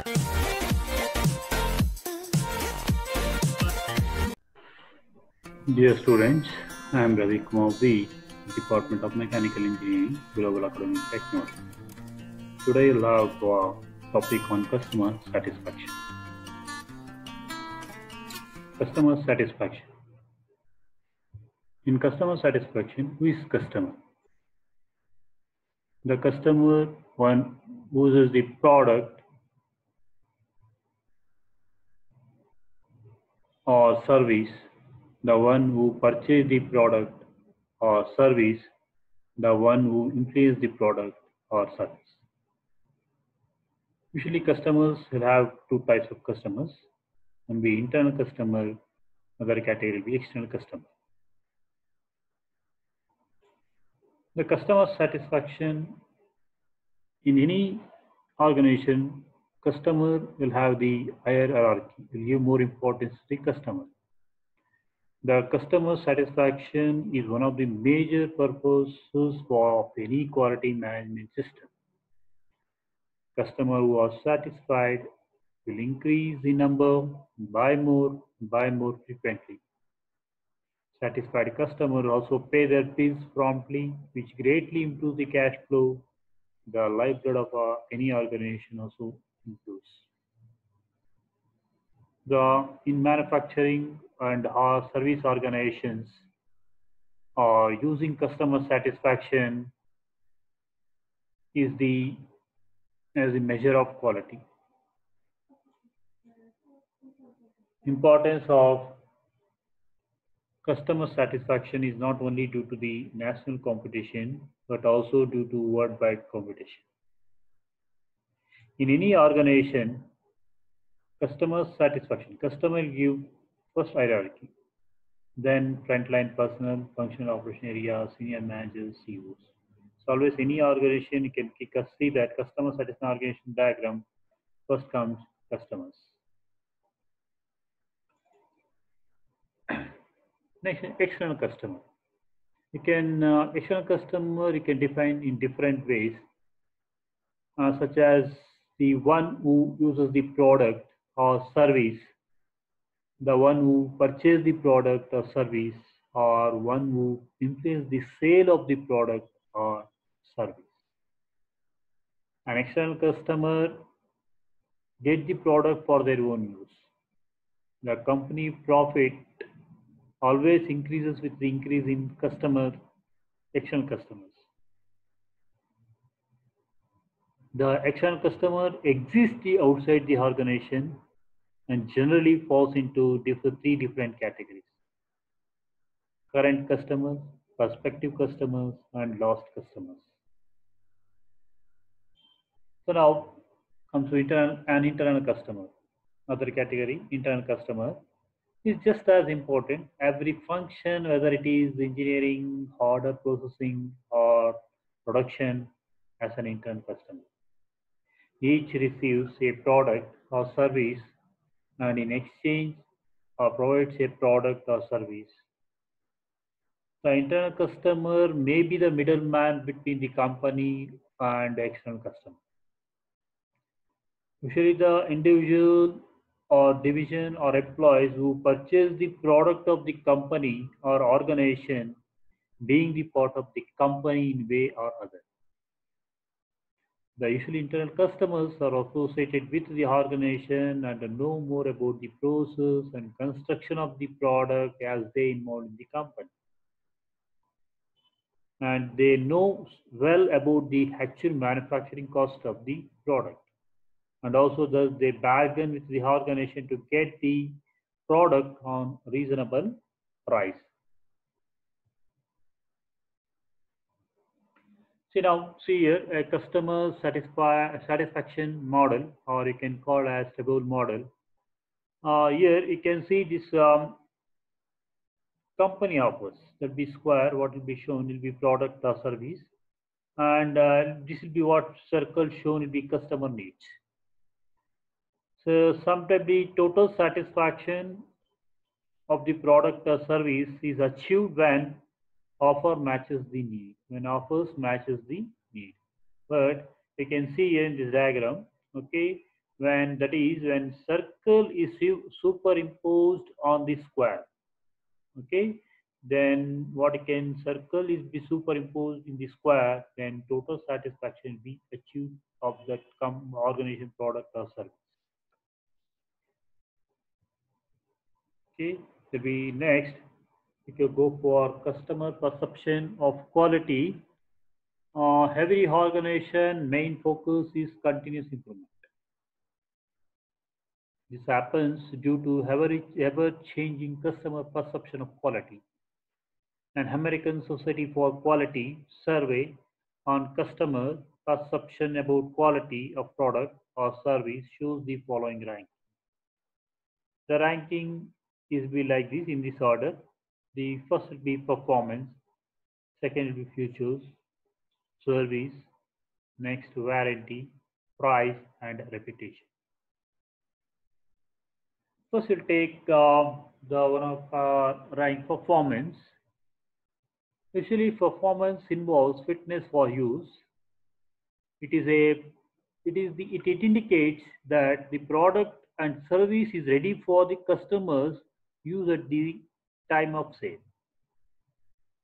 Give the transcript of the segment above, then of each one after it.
Dear students, I am Ravi Kumar V, Department of Mechanical Engineering, Global Academic Technology. Today we'll have a topic on customer satisfaction. Customer satisfaction. In customer satisfaction, who is customer? The customer, one who uses the product or service, the one who purchase the product or service, the one who increase the product or service. Usually customers will have two types of customers. One will be internal customer, another category will be external customer. The customer satisfaction in any organization, customer will have the higher hierarchy, will give more importance to the customer. The customer satisfaction is one of the major purposes of any quality management system. Customer who are satisfied will increase the number, buy more frequently. Satisfied customer also pay their bills promptly, which greatly improves the cash flow. The lifeblood of any organization also improves. In manufacturing and our service organizations are using customer satisfaction as the measure of quality. Importance of customer satisfaction is not only due to the national competition, but also due to worldwide competition. In any organization, customer satisfaction, customer will give first hierarchy, then frontline personnel, functional operation area, senior managers, CEOs. So always any organization, you can see that customer satisfaction organization diagram, first comes customers. Next, external customer. External customer you can define in different ways, such as the one who uses the product or service, the one who purchases the product or service, or one who influences the sale of the product or service. An external customer gets the product for their own use. The company profit always increases with the increase in external customers. The external customer exists outside the organization and generally falls into three different categories: current customers, prospective customers, and lost customers. So now comes to an internal customer. Another category, internal customer, is just as important. Every function, whether it is engineering, order processing, or production, has an internal customer. Each receives a product or service and in exchange provides a product or service. The internal customer may be the middleman between the company and the external customer. Usually the individual or division or employees who purchase the product of the company or organization being the part of the company in way or other. The usually internal customers are associated with the organization and know more about the process and construction of the product as they involved in the company. And they know well about the actual manufacturing cost of the product. And also thus they bargain with the organization to get the product on reasonable price. See here a customer satisfaction model, or you can call as a goal model. Here you can see this company offers, that be square, what will be shown will be product or service, and this will be what circle shown will be customer needs. So sometimes the total satisfaction of the product or service is achieved when offer matches the need, when offers matches the need. But you can see here in this diagram, okay, when circle is superimposed on the square. Okay, then what can circle is be superimposed in the square, then total satisfaction be achieved of that organization, product or service. Okay, so we next, if you go for customer perception of quality, every organization main focus is continuous improvement. This happens due to ever-changing customer perception of quality. An American Society for Quality survey on customer perception about quality of product or service shows the following rank. The ranking is be like this in this order. The first will be performance, second will be features, service, next warranty, price, and reputation. First, we'll take the one of rank performance. Usually, performance involves fitness for use. It indicates that the product and service is ready for the customers' use at the time of sale,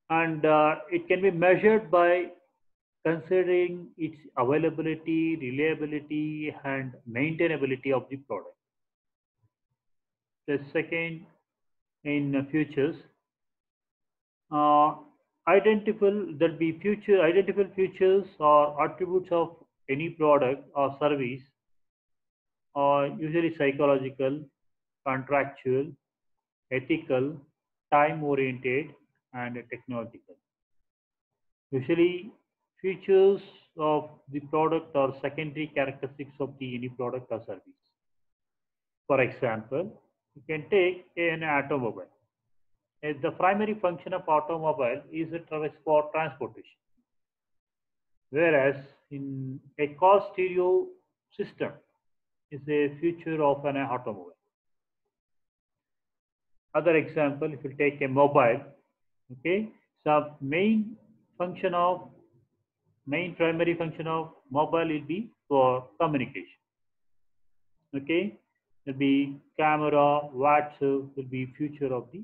and it can be measured by considering its availability, reliability, and maintainability of the product. The second, in futures, uh, identifiable features or attributes of any product or service are usually psychological, contractual, ethical, time oriented, and technological. Usually, features of the product or secondary characteristics of the any product or service. For example, you can take an automobile. The primary function of automobile is for transportation, whereas in a car stereo system is a feature of an automobile. Other example, if you take a mobile, okay, so main primary function of mobile will be for communication. Okay, will be camera, WhatsApp will be future of the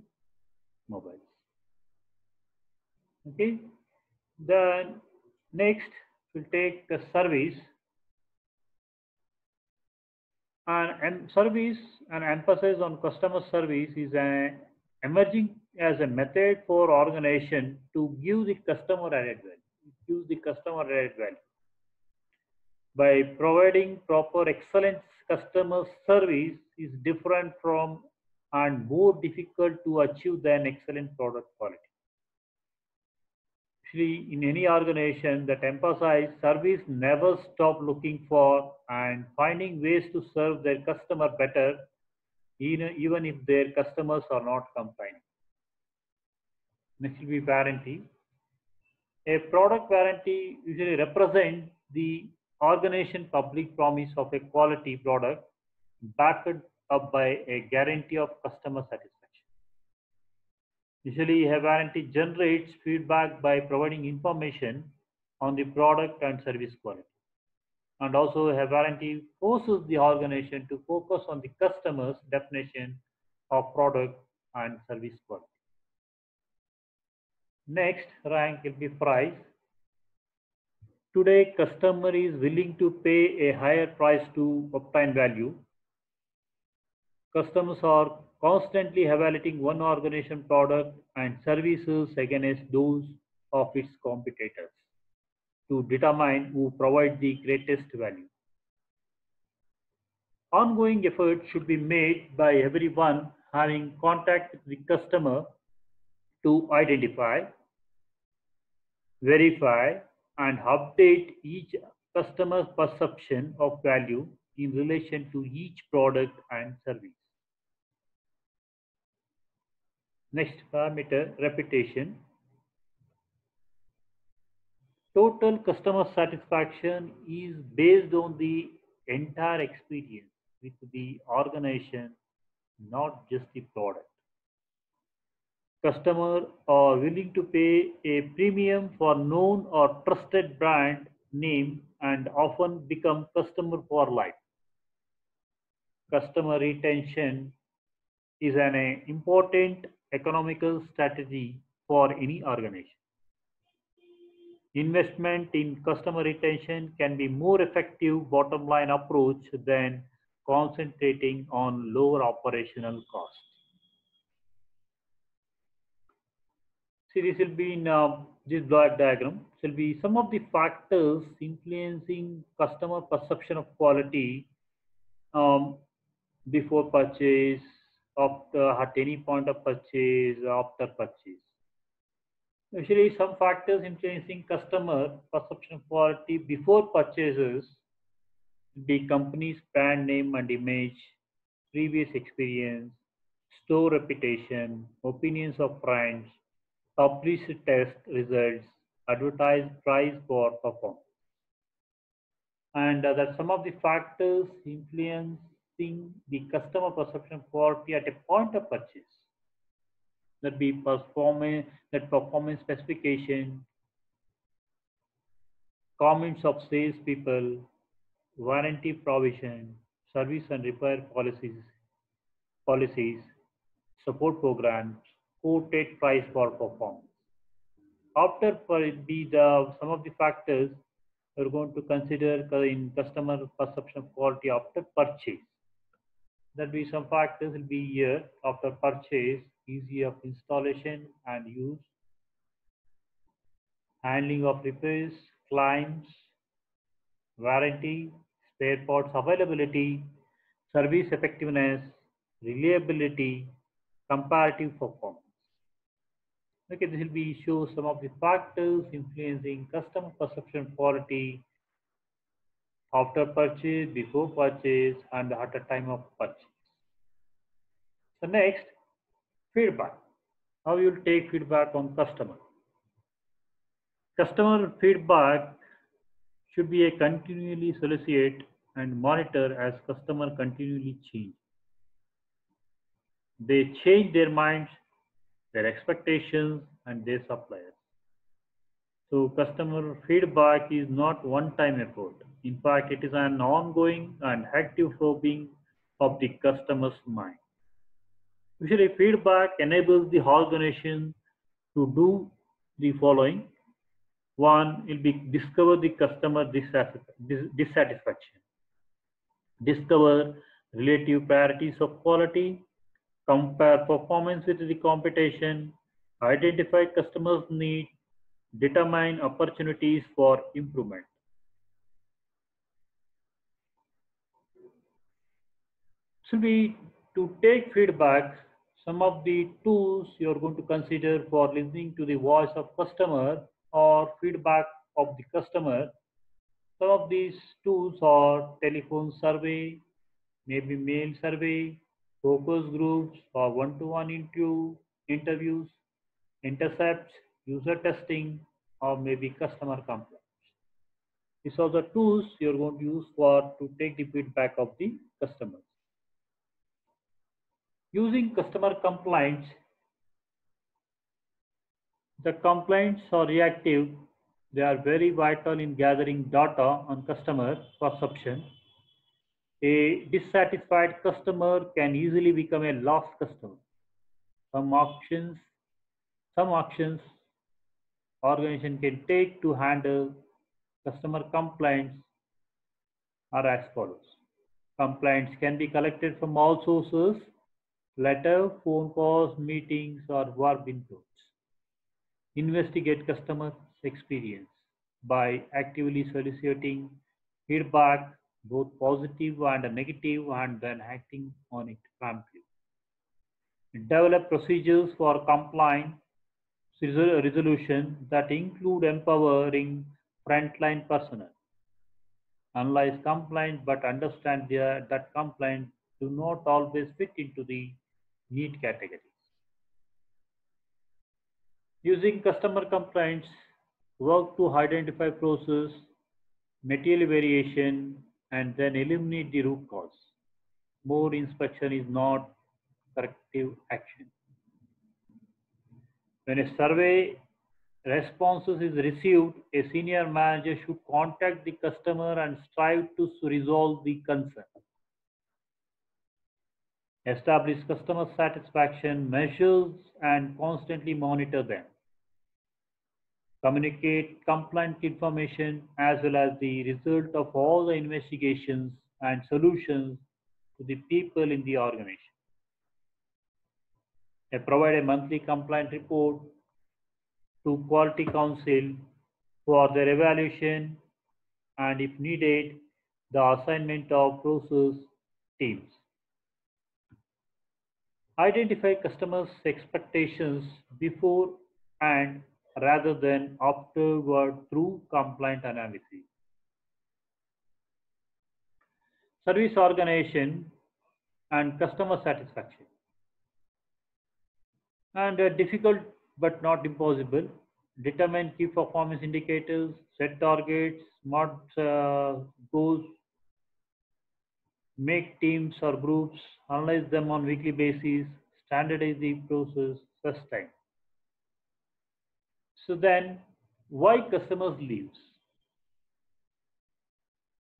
mobiles. Okay, then next we'll take the service. And service and emphasis on customer service is emerging as a method for organization to give the customer added value. By providing proper excellent customer service is different from and more difficult to achieve than excellent product quality. Actually, in any organization that emphasize service never stop looking for and finding ways to serve their customer better, even if their customers are not complaining. Next will be warranty. A product warranty usually represents the organization public promise of a quality product backed up by a guarantee of customer satisfaction. Usually, a warranty generates feedback by providing information on the product and service quality. And also, a warranty forces the organization to focus on the customer's definition of product and service quality. Next rank will be price. Today, customer is willing to pay a higher price to obtain value. Customers are constantly evaluating one organization product and services against those of its competitors to determine who provides the greatest value. Ongoing efforts should be made by everyone having contact with the customer to identify, verify, and update each customer's perception of value in relation to each product and service. Next parameter, reputation. Total customer satisfaction is based on the entire experience with the organization, not just the product. Customers are willing to pay a premium for known or trusted brand name and often become customer for life. customer retention is an important economical strategy for any organization. Investment in customer retention can be more effective bottom line approach than concentrating on lower operational costs. See, this will be in this block diagram. This will be some of the factors influencing customer perception of quality um, before purchase, after at any point of purchase, after purchase. Usually, some factors influencing customer perception of quality before purchases: the company's brand name and image, previous experience, store reputation, opinions of friends, published test results, advertised price for performance. And that some of the factors influencing the customer perception of quality at a point of purchase. That be performance specification, comments of salespeople, warranty provision, service and repair policies, support programs, quoted price for performance. After some of the factors we're going to consider in customer perception of quality after purchase. There will be some factors will be here after purchase: easy of installation and use, handling of repairs, claims, warranty, spare parts availability, service effectiveness, reliability, comparative performance. Okay, this will be show some of the factors influencing customer perception quality after purchase, before purchase, and at the time of purchase. So next, feedback. How you will take feedback on customer. Customer feedback should be a continually solicit and monitor as customer continually change. They change their minds, their expectations, and their suppliers. So customer feedback is not one-time effort. In fact, it is an ongoing and active probing of the customer's mind. Usually, feedback enables the organization to do the following. One will be discover the customer dissatisfaction, discover relative priorities of quality, compare performance with the competition, identify customers' need, determine opportunities for improvement. So to take feedback, some of the tools you are going to consider for listening to the voice of customer or feedback of the customer. Some of these tools are telephone survey, maybe mail survey, focus groups or one-to-one interviews, intercepts, user testing, or maybe customer complaints. These are the tools you are going to use to take the feedback of the customers. Using customer complaints, the complaints are reactive. They are very vital in gathering data on customer perception. A dissatisfied customer can easily become a lost customer. Some actions organization can take to handle customer complaints are as follows. Complaints can be collected from all sources: letter, phone calls, meetings, or verb inputs. Investigate customer experience by actively soliciting feedback, both positive and negative, and then acting on it promptly. Develop procedures for complaint resolution that include empowering frontline personnel. Analyze complaints, but understand that complaints do not always fit into the need categories. Using customer complaints, work to identify process, material variation, and then eliminate the root cause. More inspection is not corrective action. When a survey responses is received, a senior manager should contact the customer and strive to resolve the concern. establish customer satisfaction measures and constantly monitor them, communicate compliant information as well as the result of all the investigations and solutions to the people in the organization. They provide a monthly compliant report to Quality Council for their evaluation and, if needed, the assignment of process teams. Identify customers' expectations before and rather than afterward through compliant analysis. Service organization and customer satisfaction. And difficult but not impossible. Determine key performance indicators, set targets, smart goals, make teams or groups, analyze them on weekly basis, standardize the process, sustain. So then, why customers leaves?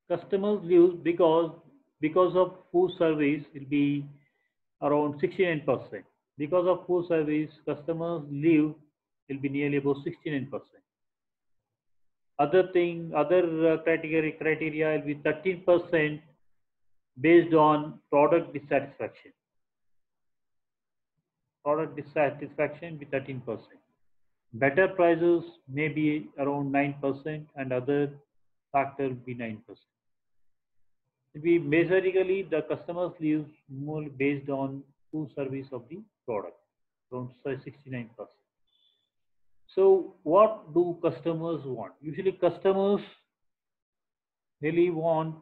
Customers leave because of poor service will be around 69%. Because of poor service, customers leave will be nearly about 69%. Other criteria will be 13% based on product dissatisfaction. Product dissatisfaction will be 13%. Better prices may be around 9% and other factor will be 9%. We basically the customers leave more based on poor service of the product, around 69%. So what do customers want? Usually customers really want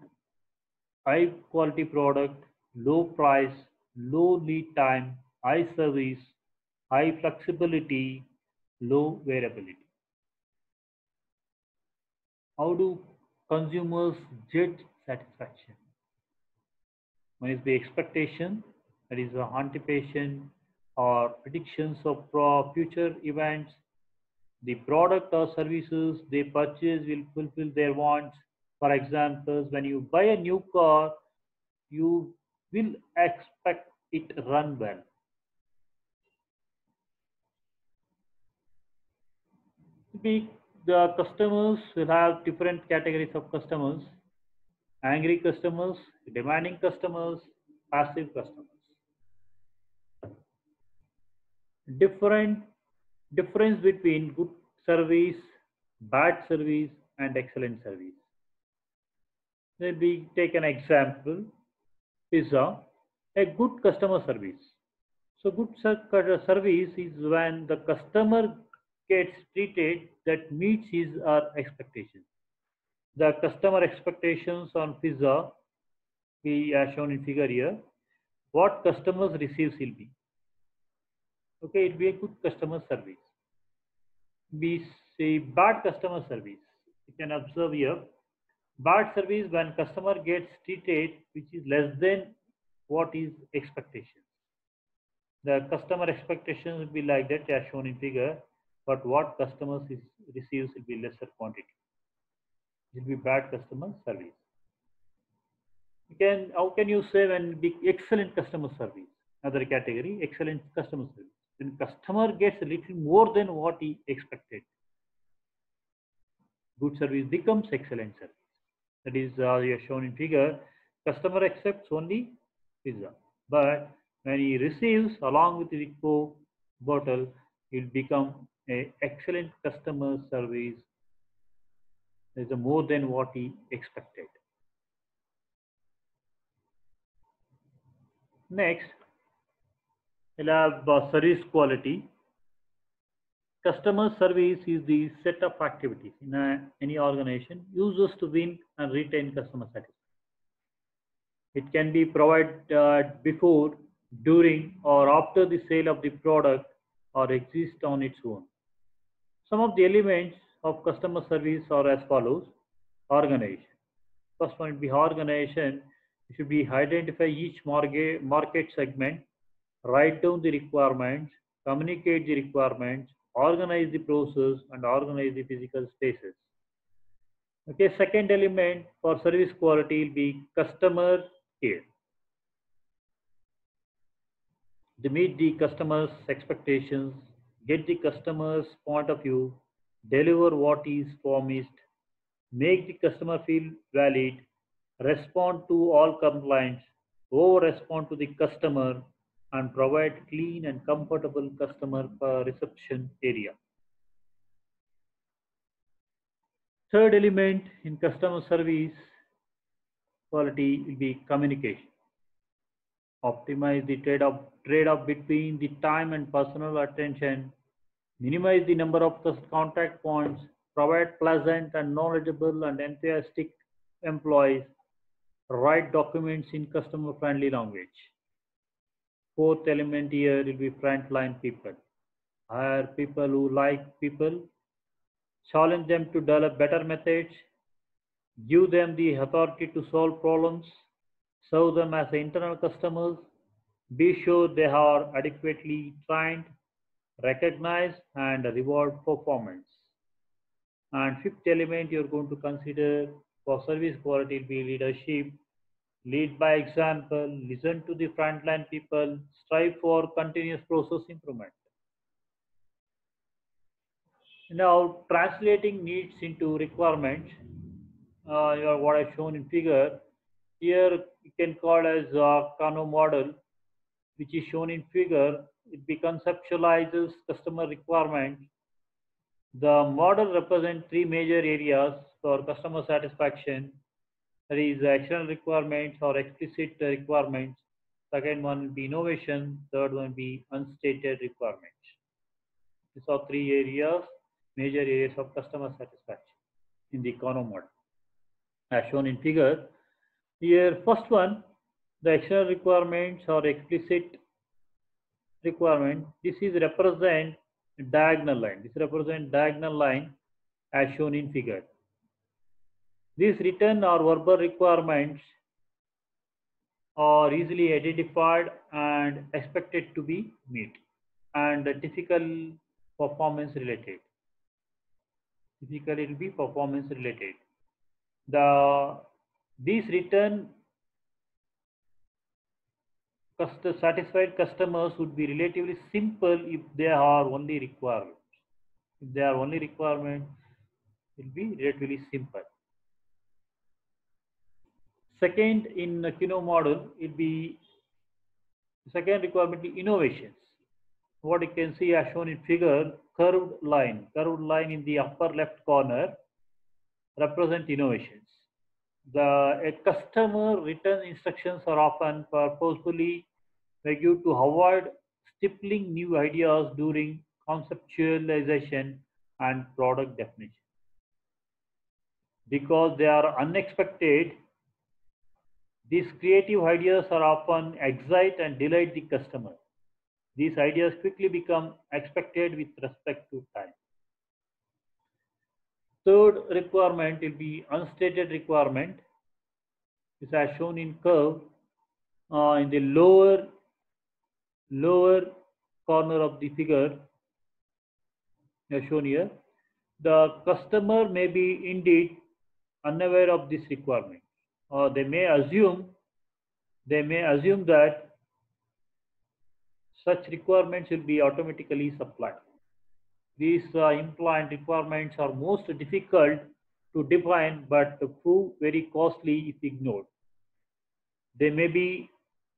high quality product, low price, low lead time, high service, high flexibility, low variability. How do consumers judge satisfaction? One is the expectation, that is the anticipation or predictions of future events. The product or services they purchase will fulfill their wants. For example, when you buy a new car, you will expect it to run well. The customers will have different categories of customers: angry customers, demanding customers, passive customers. Different difference between good service, bad service, and excellent service. Let me take an example. Pizza, a good customer service. So good service is when the customer gets treated that meets his or her expectations. The customer expectations on pizza, we are shown in figure here. What customers receives will be. Okay, it will be a good customer service. We say bad customer service. You can observe here. Bad service when customer gets treated which is less than what is expectations. The customer expectations will be like that as shown in figure, but what customers receives will be lesser quantity. It will be bad customer service. How can you say when be excellent customer service? Another category, excellent customer service. When customer gets a little more than what he expected, good service becomes excellent service. That is you are shown in figure. Customer accepts only pizza, but when he receives along with the Coke bottle, it will become an excellent customer service. There is more than what he expected. Next, we'll have service quality. Customer service is the set of activities in any organization used to win and retain customer satisfaction. It can be provided before, during, or after the sale of the product or exist on its own. Some of the elements of customer service are as follows. Organization. First one will be organization. It should be identify each market segment, write down the requirements, communicate the requirements, organize the process, and organize the physical spaces. Okay, second element for service quality will be customer care. They meet the customer's expectations, get the customer's point of view, deliver what is promised, make the customer feel valid, respond to all complaints, over-respond to the customer, and provide clean and comfortable customer reception area. Third element in customer service quality will be communication. Optimize the trade-off between the time and personal attention, minimize the number of contact points, provide pleasant and knowledgeable and enthusiastic employees, write documents in customer-friendly language. Fourth element here will be frontline people. Hire people who like people, challenge them to develop better methods, give them the authority to solve problems, serve them as internal customers, be sure they are adequately trained, recognize and reward performance. And fifth element you're going to consider for service quality will be leadership. Lead by example, listen to the frontline people, strive for continuous process improvement. Now, translating needs into requirements, what I've shown in figure, here you can call as a Kano model, which is shown in figure. It conceptualizes customer requirements. The model represents three major areas for customer satisfaction. That is external requirements or explicit requirements. Second one will be innovation. Third one will be unstated requirements. These are three areas, major areas of customer satisfaction in the Kano model. As shown in figure, here first one, the external requirements or explicit requirement. This is represent diagonal line. This represents diagonal line as shown in figure. These written or verbal requirements are easily identified and expected to be met, and typical performance related. Typically, it will be performance related. These written satisfied customers would be relatively simple if they are only requirements. If they are only requirements, it will be relatively simple. Second, in the Kino model, it will be second requirement be innovations. What you can see as shown in figure, curved line in the upper left corner represent innovations. A customer written instructions are often purposefully vague to avoid stippling new ideas during conceptualization and product definition. Because they are unexpected, these creative ideas are often excite and delight the customer. These ideas quickly become expected with respect to time. Third requirement will be unstated requirement. This is as shown in curve in the lower corner of the figure as shown here. The customer may be indeed unaware of this requirement, or they may assume that such requirements will be automatically supplied. These implied requirements are most difficult to define but prove very costly if ignored. They may be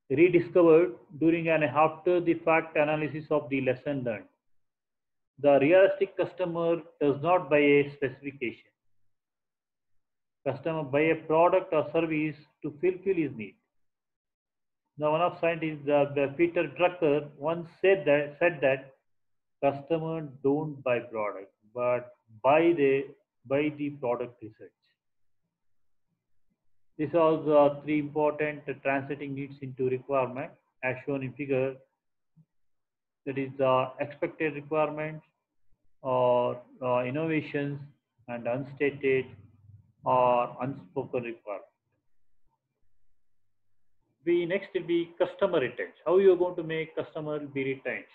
rediscovered during an after the fact analysis of the lesson learned. The realistic customer does not buy a specification. Customer buy a product or service to fulfill his need. Now, one of scientists, Peter Drucker, once said that customers don't buy product, but buy the product research. These are the three important translating needs into requirement as shown in figure. That is the expected requirements or innovations and unstated or unspoken requirements. Next will be customer retention. How you are going to make customer be retained?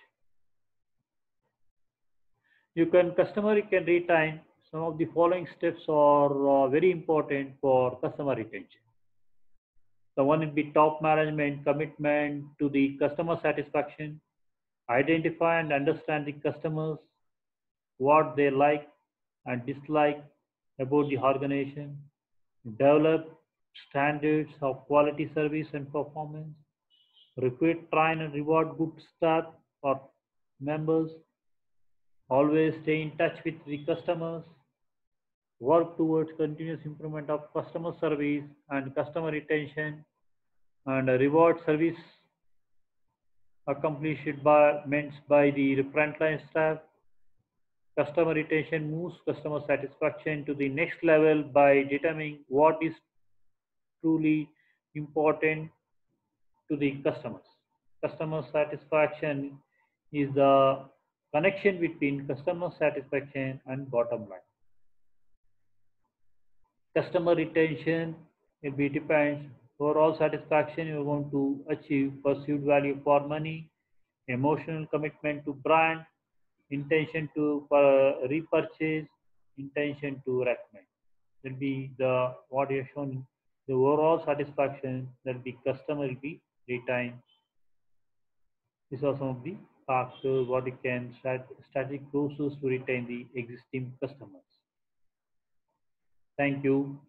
Customer can retain. Some of the following steps are very important for customer retention. The one will be top management commitment to the customer satisfaction, identify and understand the customers, what they like and dislike about the organization, develop standards of quality service and performance, recruit, train and reward good staff or members, always stay in touch with the customers, work towards continuous improvement of customer service and customer retention, and reward service accomplished by meant by the frontline staff. Customer retention moves customer satisfaction to the next level by determining what is truly important to the customers. Customer satisfaction is the connection between customer satisfaction and bottom line. Customer retention will be depends overall satisfaction you want to achieve, perceived value for money, emotional commitment to brand, intention to repurchase, intention to recommend. Will be the what you have shown the overall satisfaction that the customer will be retained. These are some of the factors what you can strategic process to retain the existing customers. Thank you.